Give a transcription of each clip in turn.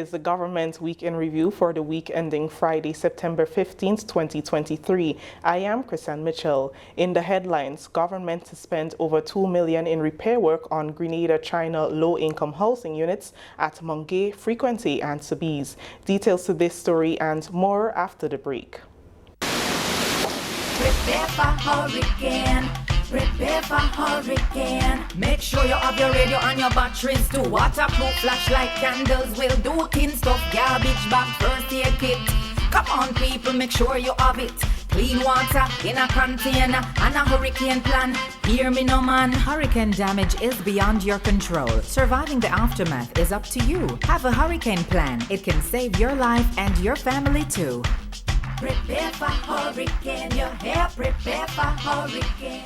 is the government week in review for the week ending Friday, September 15th, 2023. I am Chrisanne Mitchell. In the headlines, government to spend over $2 million in repair work on Grenada, China low-income housing units at Mungay, Frequency and Sobeys. Details to this story and more after the break. Prepare for hurricane. Prepare for hurricane. Make sure you have your radio and your batteries too. Waterproof flashlight candles will do. Tin stuff, garbage bag, first aid kit. Come on people, make sure you have it. Clean water in a container and a hurricane plan. Hear me no man. Hurricane damage is beyond your control. Surviving the aftermath is up to you. Have a hurricane plan. It can save your life and your family too. Prepare for hurricane. Your hair, prepare for hurricane.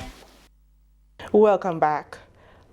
Welcome back.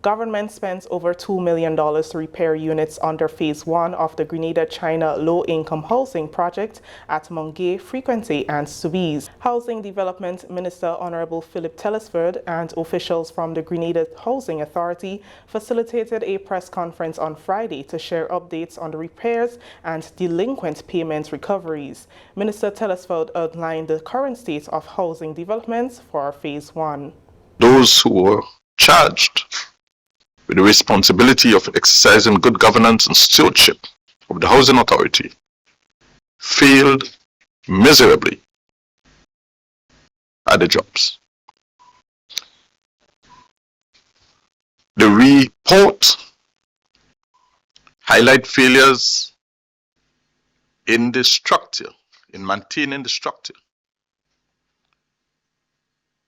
Government spends over $2 million to repair units under Phase 1 of the Grenada, China low-income housing project at Mungay, Frequency and Sobeys. Housing Development Minister Honorable Philip Telesford and officials from the Grenada Housing Authority facilitated a press conference on Friday to share updates on the repairs and delinquent payment recoveries. Minister Telesford outlined the current state of housing developments for Phase 1. Those who were charged with the responsibility of exercising good governance and stewardship of the Housing Authority failed miserably at the jobs. The report highlights failures in the structure, in maintaining the structure.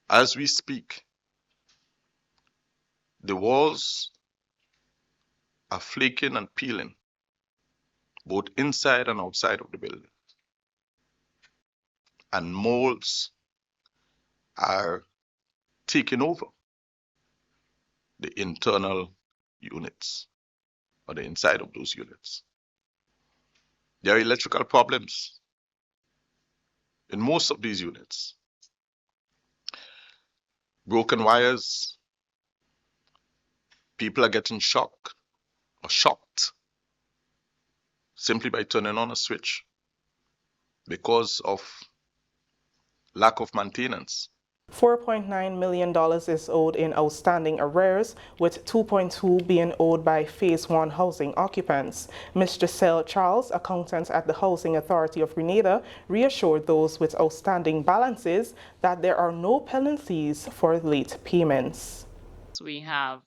As we speak, the walls are flaking and peeling, both inside and outside of the building. And molds are taking over the internal units, or the inside of those units. There are electrical problems in most of these units. Broken wires. People are getting shocked simply by turning on a switch because of lack of maintenance. $4.9 million is owed in outstanding arrears, with $2.2 being owed by Phase 1 housing occupants. Ms. Giselle Charles, accountant at the Housing Authority of Grenada, reassured those with outstanding balances that there are no penalties for late payments. We have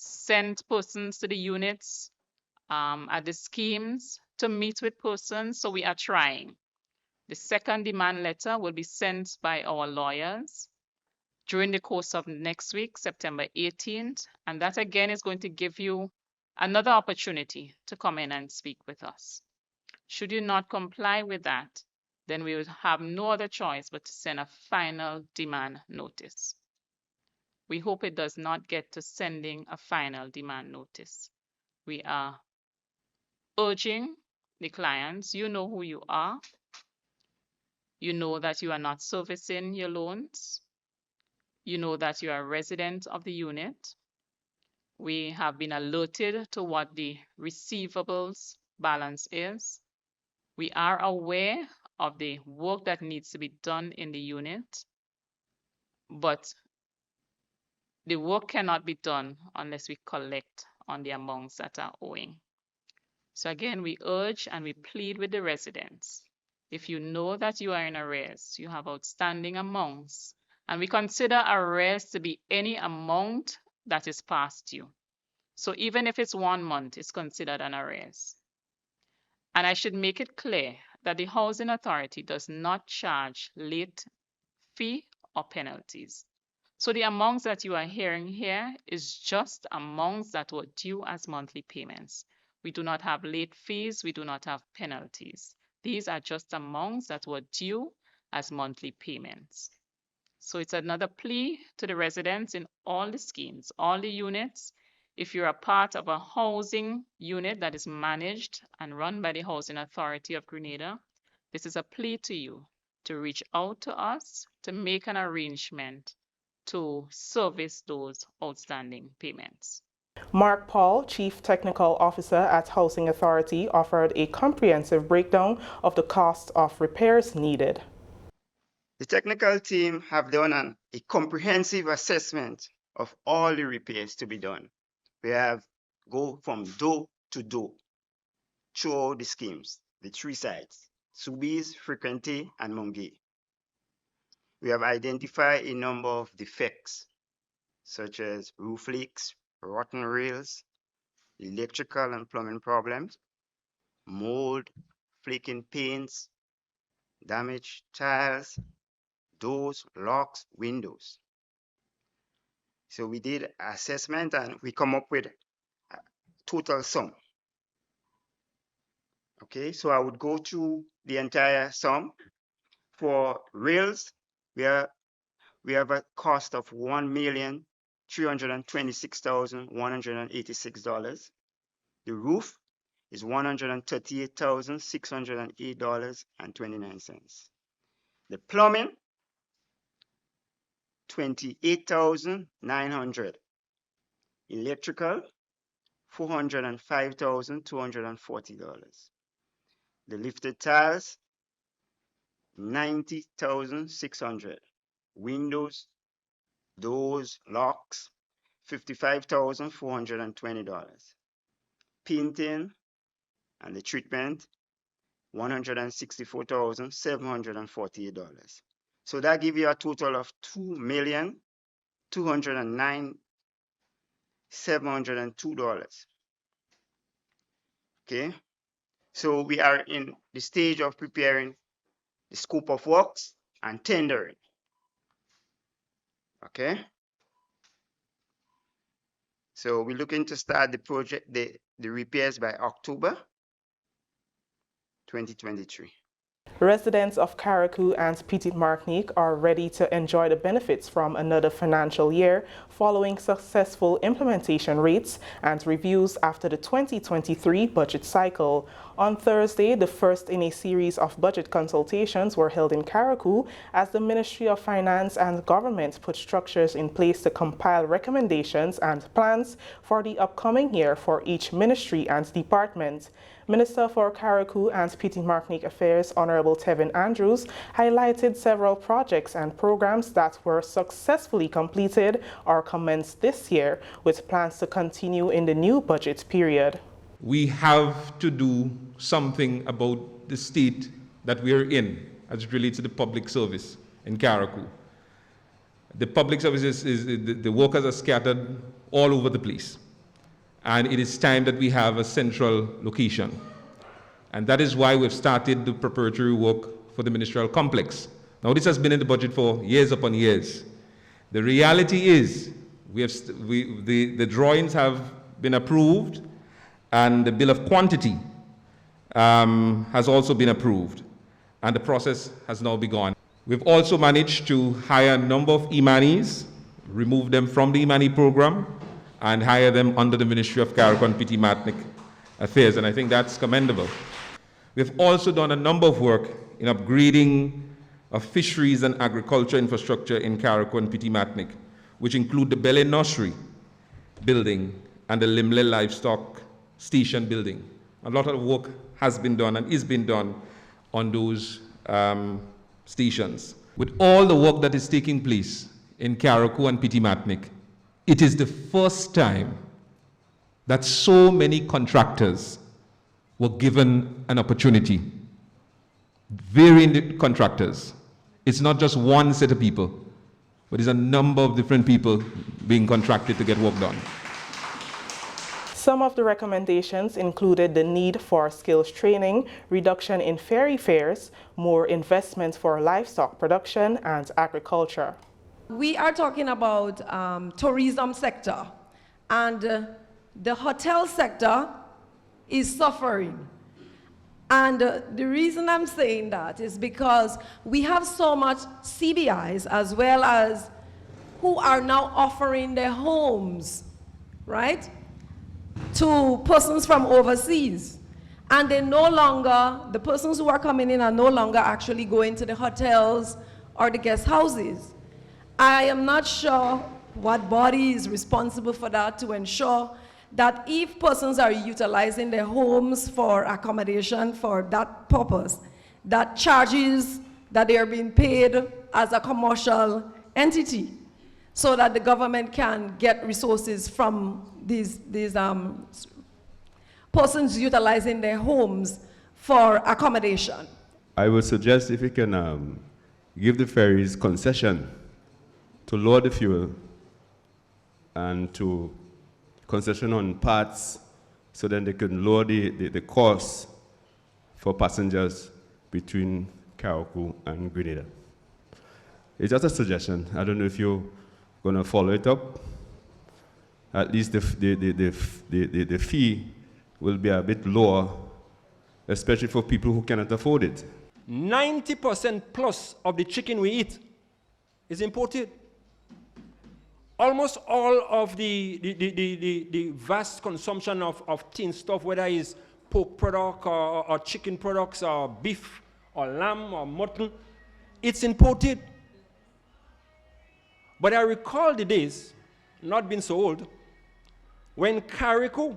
sent persons to the units at the schemes to meet with persons, so we are trying. The second demand letter will be sent by our lawyers during the course of next week, September 18th, and that again is going to give you another opportunity to come in and speak with us. Should you not comply with that, then we will have no other choice but to send a final demand notice. We hope it does not get to sending a final demand notice. We are urging the clients, you know who you are. You know that you are not servicing your loans. You know that you are a resident of the unit. We have been alerted to what the receivables balance is. We are aware of the work that needs to be done in the unit, but the work cannot be done unless we collect on the amounts that are owing. So again, we urge and we plead with the residents. If you know that you are in arrears, you have outstanding amounts, and we consider arrears to be any amount that is past due. So even if it's 1 month, it's considered an arrears. And I should make it clear that the Housing Authority does not charge late fee or penalties. So the amounts that you are hearing here is just amounts that were due as monthly payments. We do not have late fees, we do not have penalties. These are just amounts that were due as monthly payments. So it's another plea to the residents in all the schemes, all the units. If you're a part of a housing unit that is managed and run by the Housing Authority of Grenada, this is a plea to you to reach out to us to make an arrangement to service those outstanding payments. Mark Paul, Chief Technical Officer at Housing Authority, offered a comprehensive breakdown of the cost of repairs needed. The technical team have done a comprehensive assessment of all the repairs to be done. We have go from door to door through the schemes, the three sites, Soubise, Frequenté, and Mongué. We have identified a number of defects, such as roof leaks, rotten rails, electrical and plumbing problems, mold, flaking paints, damaged tiles, doors, locks, windows. So we did assessment and we come up with a total sum. Okay, so I would go through the entire sum. For rails, we have a cost of $1,326,186. The roof is $138,608.29. The plumbing, $28,900. Electrical, $405,240. The lifted tiles, $90,600. Windows, doors, locks, $55,420. Painting and the treatment, $164,748. So that gives you a total of $2,209,702. Okay, so we are in the stage of preparing the scope of works and tendering. Okay, so we're looking to start the project, the repairs by October 2023. Residents of Carriacou and Petite Martinique are ready to enjoy the benefits from another financial year following successful implementation rates and reviews after the 2023 budget cycle. On Thursday, the first in a series of budget consultations were held in Carriacou as the Ministry of Finance and Government put structures in place to compile recommendations and plans for the upcoming year for each ministry and department. Minister for Carriacou and Petite Martinique Affairs, Honorable Tevin Andrews, highlighted several projects and programs that were successfully completed or commenced this year, with plans to continue in the new budget period. We have to do something about the state that we are in as it relates to the public service in Carriacou. The public services, the workers are scattered all over the place. And it is time that we have a central location. And that is why we've started the preparatory work for the ministerial complex. Now, this has been in the budget for years upon years. The reality is, the drawings have been approved, and the bill of quantity has also been approved, and the process has now begun. We've also managed to hire a number of Imanis, remove them from the Imani program, and hire them under the Ministry of Carriacou and Petite Martinique Affairs, and I think that's commendable. We've also done a number of work in upgrading of fisheries and agriculture infrastructure in Carriacou and Petite Martinique, which include the Belle Nursery building and the Limle Livestock Station building. A lot of work has been done and is being done on those stations. With all the work that is taking place in Carriacou and Petite Martinique, it is the first time that so many contractors were given an opportunity. Varying contractors. It's not just one set of people, but it's a number of different people being contracted to get work done. Some of the recommendations included the need for skills training, reduction in ferry fares, more investment for livestock production and agriculture. We are talking about tourism sector, and the hotel sector is suffering. And the reason I'm saying that is because we have so much CBIs as well as who are now offering their homes, right, to persons from overseas. And they no longer, the persons who are coming in are no longer actually going to the hotels or the guest houses. I am not sure what body is responsible for that to ensure that if persons are utilizing their homes for accommodation for that purpose, that charges that they are being paid as a commercial entity, so that the government can get resources from these persons utilizing their homes for accommodation. I would suggest if we can give the ferries concession to lower the fuel and to concession on parts, so then they can lower the cost for passengers between Carriacou and Grenada. It's just a suggestion. I don't know if you're going to follow it up. At least the fee will be a bit lower, especially for people who cannot afford it. 90% plus of the chicken we eat is imported. Almost all of the vast consumption of tin stuff, whether it's pork product or chicken products or beef or lamb or mutton, it's imported. But I recall the days, not being so old, when Carriacou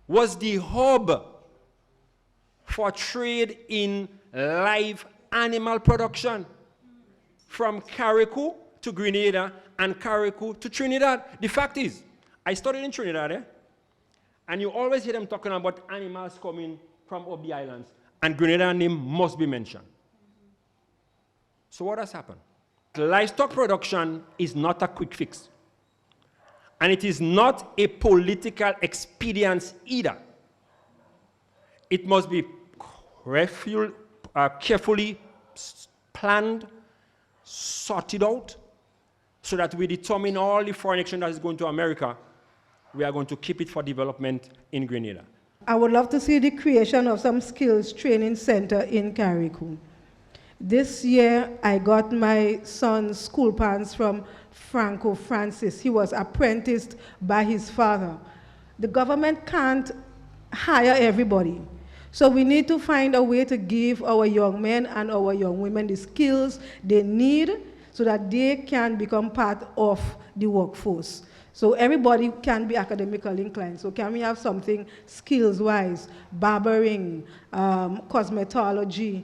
was the hub for trade in live animal production, from Carriacou to Grenada and Carriacou to Trinidad. The fact is, I studied in Trinidad, and you always hear them talking about animals coming from up the islands, and Grenada name must be mentioned. So what has happened? Livestock production is not a quick fix, and it is not a political expedience either. It must be carefully planned, sorted out, so that we determine all the foreign exchange that is going to America, we are going to keep it for development in Grenada. I would love to see the creation of some skills training center in Carriacou. This year, I got my son's school pants from Franco Francis. He was apprenticed by his father. The government can't hire everybody. So we need to find a way to give our young men and our young women the skills they need so that they can become part of the workforce. So everybody can be academically inclined. So can we have something skills-wise, barbering, cosmetology,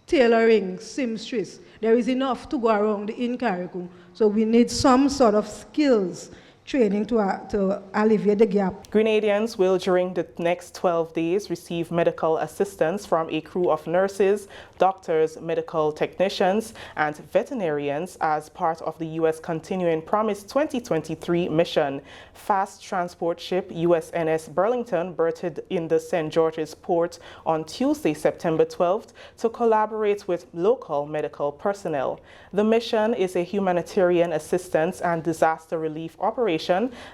tailoring, seamstress? There is enough to go around in Carriacou. So we need some sort of skills training to alleviate the gap. Grenadians will, during the next 12 days, receive medical assistance from a crew of nurses, doctors, medical technicians, and veterinarians as part of the U.S. Continuing Promise 2023 mission. Fast transport ship USNS Burlington berthed in the St. George's port on Tuesday, September 12th, to collaborate with local medical personnel. The mission is a humanitarian assistance and disaster relief operation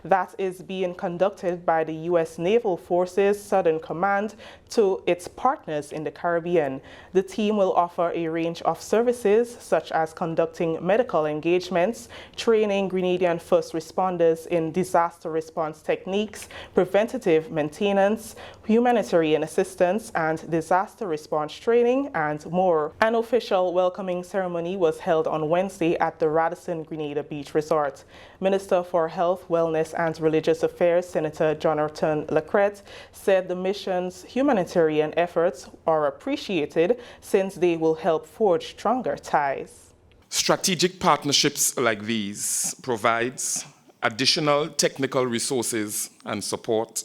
that is being conducted by the U.S. Naval Forces Southern Command to its partners in the Caribbean. The team will offer a range of services such as conducting medical engagements, training Grenadian first responders in disaster response techniques, preventative maintenance, humanitarian assistance, and disaster response training, and more. An official welcoming ceremony was held on Wednesday at the Radisson Grenada Beach Resort. Minister for Health, Wellness and Religious Affairs, Senator Jonathan Lacrette, said the mission's humanitarian efforts are appreciated since they will help forge stronger ties. Strategic partnerships like these provides additional technical resources and support.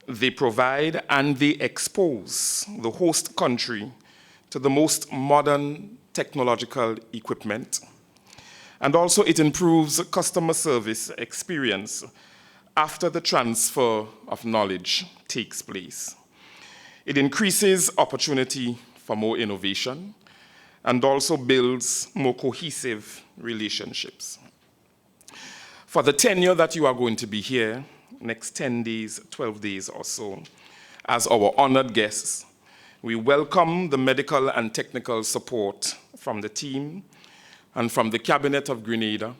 They provide and they expose the host country to the most modern technological equipment. And also it improves customer service experience after the transfer of knowledge takes place. It increases opportunity for more innovation and also builds more cohesive relationships. For the tenure that you are going to be here, next 10 days, 12 days or so, as our honored guests, we welcome the medical and technical support from the team and from the Cabinet of Grenada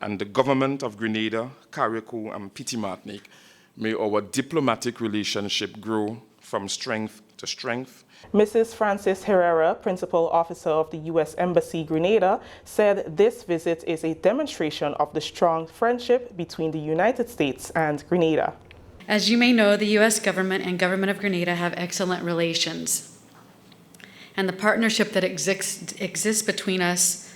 and the Government of Grenada, Carriacou, and Petite Martinique. May our diplomatic relationship grow from strength to strength. Mrs. Frances Herrera, Principal Officer of the U.S. Embassy Grenada, said this visit is a demonstration of the strong friendship between the United States and Grenada. As you may know, the U.S. government and government of Grenada have excellent relations. And the partnership that exists between us,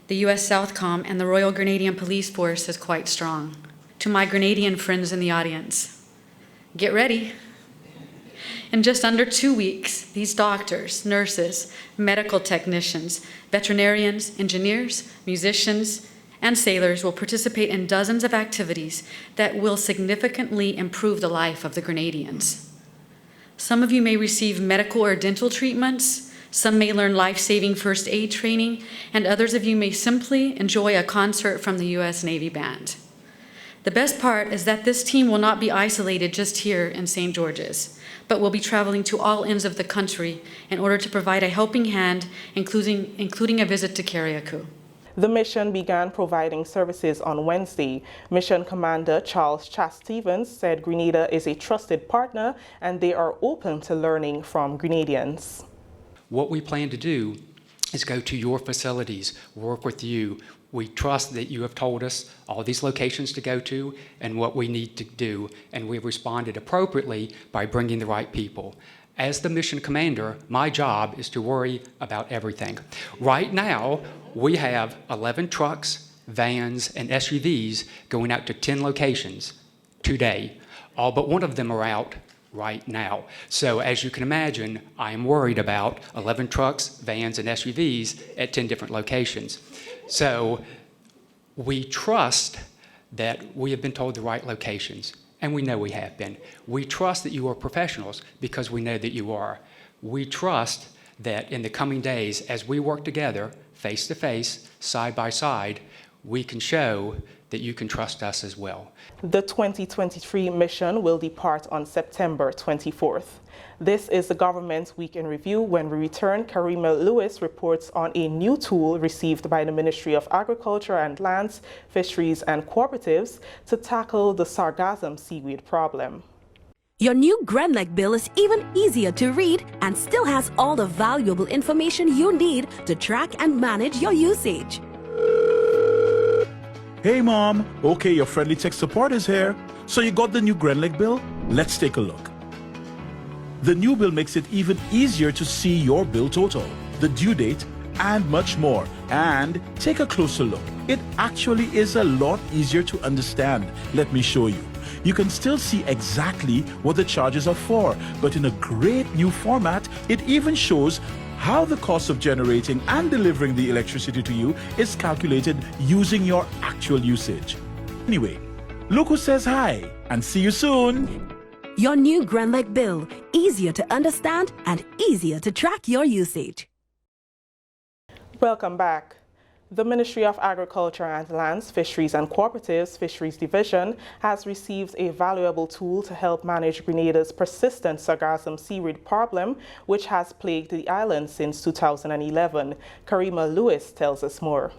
the U.S. Southcom, and the Royal Grenadian Police Force is quite strong. To my Grenadian friends in the audience, get ready. In just under 2 weeks, these doctors, nurses, medical technicians, veterinarians, engineers, musicians, and sailors will participate in dozens of activities that will significantly improve the life of the Grenadians. Some of you may receive medical or dental treatments, some may learn life-saving first aid training, and others of you may simply enjoy a concert from the U.S. Navy Band. The best part is that this team will not be isolated just here in St. George's, but will be traveling to all ends of the country in order to provide a helping hand, including a visit to Carriacou. The mission began providing services on Wednesday. Mission Commander Charles Chas-Stevens said Grenada is a trusted partner and they are open to learning from Grenadians. What we plan to do is go to your facilities, work with you. We trust that you have told us all these locations to go to and what we need to do, and we've responded appropriately by bringing the right people. As the mission commander, my job is to worry about everything. Right now, we have 11 trucks, vans, and SUVs going out to 10 locations today. All but one of them are out right now. So as you can imagine, I am worried about 11 trucks, vans, and SUVs at 10 different locations. So we trust that we have been told the right locations, and we know we have been. We trust that you are professionals because we know that you are. We trust that in the coming days, as we work together, face to face, side by side, we can show that you can trust us as well. The 2023 mission will depart on September 24th. This is the Government Week in Review. When we return, Karima Lewis reports on a new tool received by the Ministry of Agriculture and Lands, Fisheries and Cooperatives to tackle the sargassum seaweed problem. Your new GRENLEC bill is even easier to read and still has all the valuable information you need to track and manage your usage. Hey Mom, okay, your friendly tech support is here. So you got the new GRENLEC bill? Let's take a look. The new bill makes it even easier to see your bill total, the due date, and much more. And take a closer look. It actually is a lot easier to understand. Let me show you. You can still see exactly what the charges are for, but in a great new format, it even shows how the cost of generating and delivering the electricity to you is calculated using your actual usage. Anyway, look who says hi, and see you soon. Your new GRENLEC bill, easier to understand and easier to track your usage. Welcome back. The Ministry of Agriculture and Lands, Fisheries and Cooperatives, Fisheries Division, has received a valuable tool to help manage Grenada's persistent sargassum seaweed problem, which has plagued the island since 2011. Karima Lewis tells us more.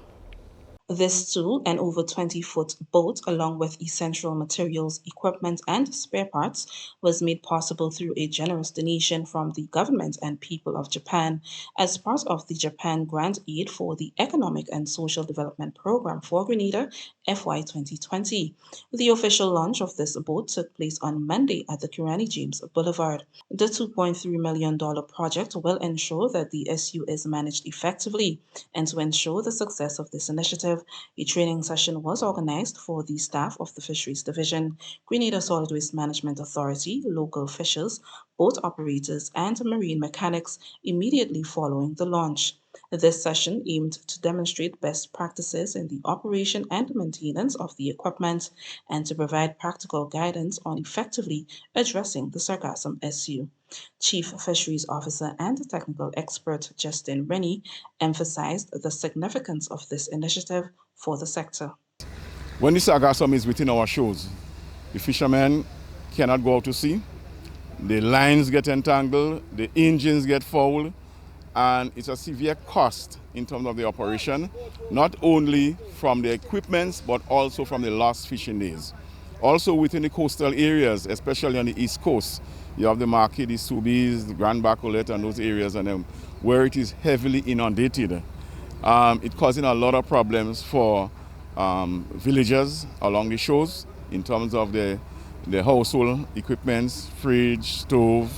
This tool, an over 20-foot boat along with essential materials, equipment, and spare parts, was made possible through a generous donation from the government and people of Japan as part of the Japan Grant Aid for the Economic and Social Development Program for Grenada, FY 2020. The official launch of this boat took place on Monday at the Kirani James Boulevard. The $2.3 million project will ensure that the SU is managed effectively, and to ensure the success of this initiative, a training session was organized for the staff of the Fisheries Division, Grenada Solid Waste Management Authority, local fishers, boat operators, and marine mechanics immediately following the launch. This session aimed to demonstrate best practices in the operation and maintenance of the equipment and to provide practical guidance on effectively addressing the sargassum issue. Chief Fisheries Officer and Technical Expert Justin Rennie emphasized the significance of this initiative for the sector. When the sargassum is within our shores, the fishermen cannot go out to sea, the lines get entangled, the engines get fouled, and it's a severe cost in terms of the operation, not only from the equipment, but also from the lost fishing days. Also within the coastal areas, especially on the East Coast, You have the Marquis, the Soubise, the Grand Bacolet, and those areas, and where it is heavily inundated. It's causing a lot of problems for villagers along the shores in terms of the household equipments, fridge, stove,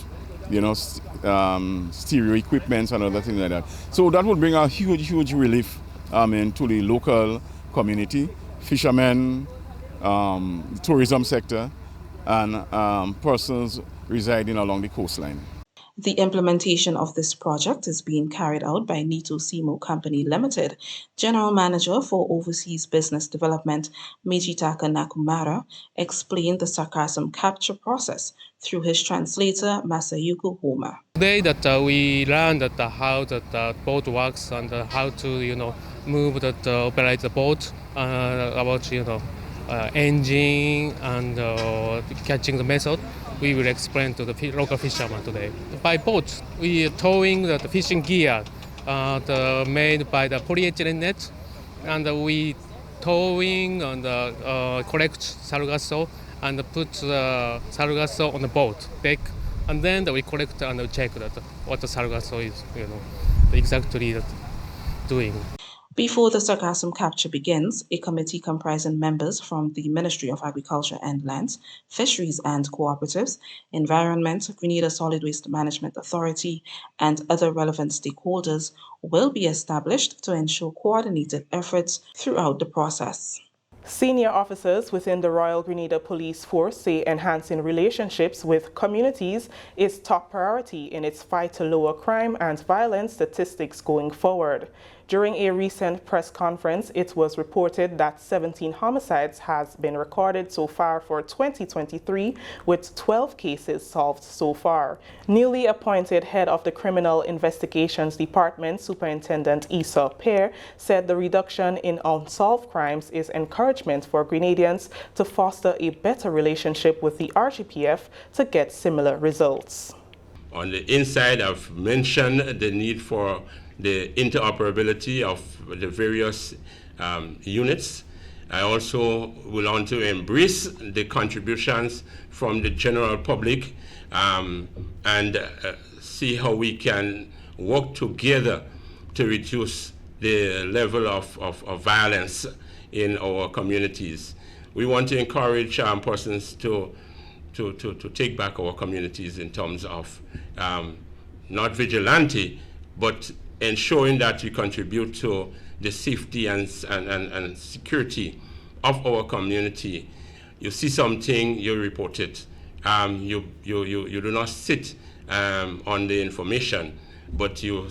stereo equipments and other things like that. So that would bring a huge relief to the local community, fishermen, the tourism sector, and persons residing along the coastline. The implementation of this project is being carried out by Nito Simo Company Limited. General Manager for Overseas Business Development, Mijitaka Nakumara, explained the sarcasm capture process through his translator, Masayuko Homa. Today that we learned that how the boat works and how to move that operate the boat, about engine and catching the method. We will explain to the local fishermen today. By boat, we are towing the fishing gear made by the polyethylene net, and we towing and collect sargasso and put the sargasso on the boat deck, and then we collect and check that what the sargasso is exactly doing. Before the sargassum capture begins, a committee comprising members from the Ministry of Agriculture and Lands, Fisheries and Cooperatives, Environment, Grenada Solid Waste Management Authority, and other relevant stakeholders will be established to ensure coordinated efforts throughout the process. Senior officers within the Royal Grenada Police Force say enhancing relationships with communities is top priority in its fight to lower crime and violence statistics going forward. During a recent press conference, it was reported that 17 homicides has been recorded so far for 2023, with 12 cases solved so far. Newly appointed head of the Criminal Investigations Department, Superintendent Issa Pear, said the reduction in unsolved crimes is encouragement for Grenadians to foster a better relationship with the RGPF to get similar results. On the inside, I've mentioned the need for the interoperability of the various units. I also will want to embrace the contributions from the general public and see how we can work together to reduce the level of violence in our communities. We want to encourage persons to take back our communities in terms of not vigilante, but ensuring that we contribute to the safety and security of our community. You see something, you report it. You do not sit on the information, but you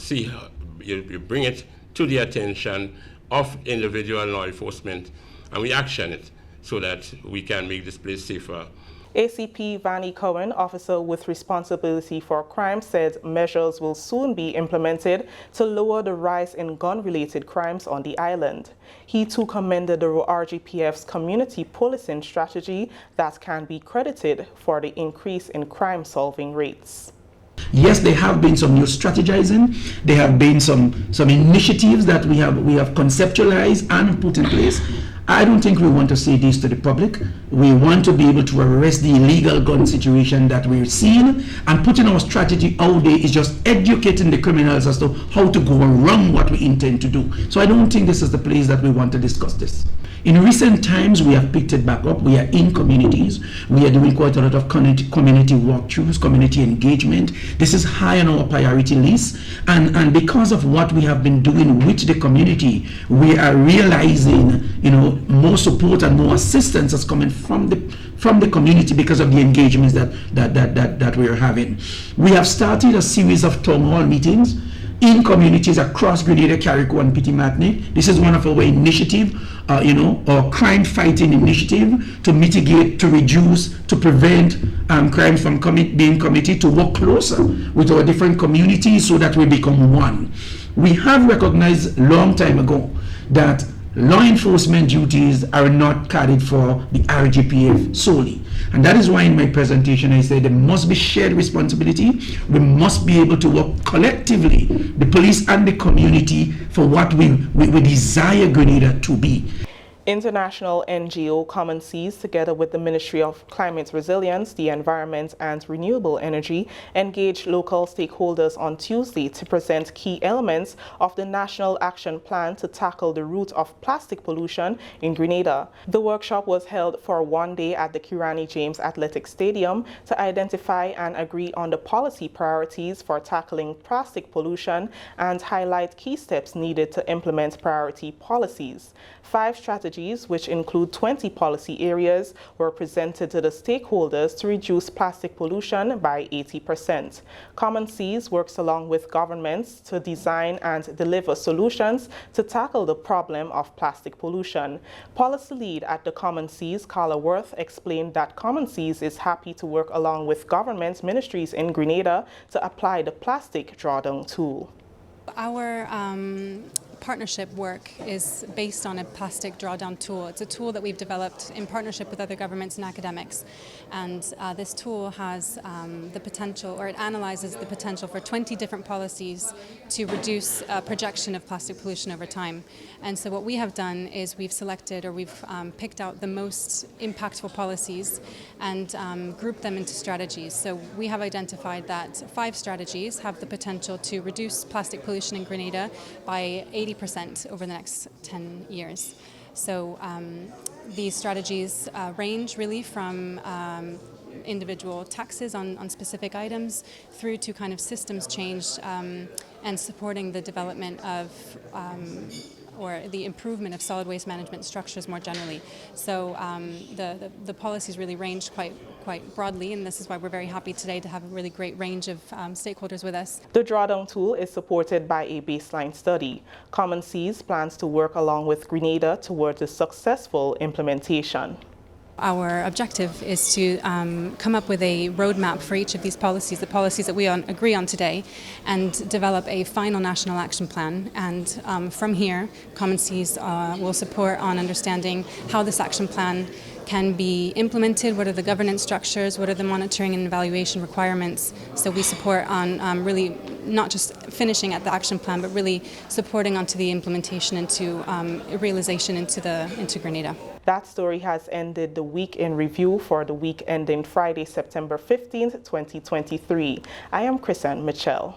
bring it to the attention of individual law enforcement, and we action it so that we can make this place safer. ACP Vanny Cohen, officer with responsibility for crime, said measures will soon be implemented to lower the rise in gun-related crimes on the island. He too commended the RGPF's community policing strategy that can be credited for the increase in crime-solving rates. Yes, there have been some new strategizing. There have been some initiatives that we have conceptualized and put in place. I don't think we want to say this to the public. We want to be able to arrest the illegal gun situation that we're seeing, and putting our strategy out there is just educating the criminals as to how to go around what we intend to do. So I don't think this is the place that we want to discuss this. In recent times, we have picked it back up. We are in communities. We are doing quite a lot of community walkthroughs, community engagement. This is high on our priority list. And because of what we have been doing with the community, we are realizing, more support and more assistance is coming from the community because of the engagements that we are having. We have started a series of town hall meetings in communities across Grenada, Carriacou, and Petit Martinique. This is one of our initiative, our crime fighting initiative to mitigate, to reduce, to prevent crimes from being committed, to work closer with our different communities so that we become one. We have recognized a long time ago that law enforcement duties are not carried for the RGPF solely. And that is why in my presentation I said there must be shared responsibility. We must be able to work collectively, the police and the community, for what we desire Grenada to be. International NGO Common Seas, together with the Ministry of Climate Resilience, the Environment and Renewable Energy, engaged local stakeholders on Tuesday to present key elements of the National Action Plan to tackle the root of plastic pollution in Grenada. The workshop was held for one day at the Kirani James Athletic Stadium to identify and agree on the policy priorities for tackling plastic pollution and highlight key steps needed to implement priority policies. 5 strategies, which include 20 policy areas, were presented to the stakeholders to reduce plastic pollution by 80%. Common Seas works along with governments to design and deliver solutions to tackle the problem of plastic pollution. Policy lead at the Common Seas, Carla Worth, explained that Common Seas is happy to work along with government ministries in Grenada to apply the plastic drawdown tool. Our partnership work is based on a plastic drawdown tool. It's a tool that we've developed in partnership with other governments and academics. And this tool has the potential, or it analyzes the potential for 20 different policies to reduce projection of plastic pollution over time. And so what we have done is we've selected, or we've picked out the most impactful policies and grouped them into strategies. So we have identified that 5 strategies have the potential to reduce plastic pollution in Grenada by 80% over the next 10 years. So these strategies range really from individual taxes on specific items through to kind of systems change and supporting the development of or the improvement of solid waste management structures more generally. So the policies really range quite broadly, and this is why we're very happy today to have a really great range of stakeholders with us. The drawdown tool is supported by a baseline study. Common Seas plans to work along with Grenada towards a successful implementation. Our objective is to come up with a roadmap for each of these policies, the policies that we agree on today, and develop a final national action plan. And from here, Common Seas will support on understanding how this action plan can be implemented, what are the governance structures, what are the monitoring and evaluation requirements. So we support on really not just finishing at the action plan, but really supporting onto the implementation into realization into Grenada. That story has ended the Week in Review for the week ending Friday, September 15th, 2023. I am Chrisanne Mitchell.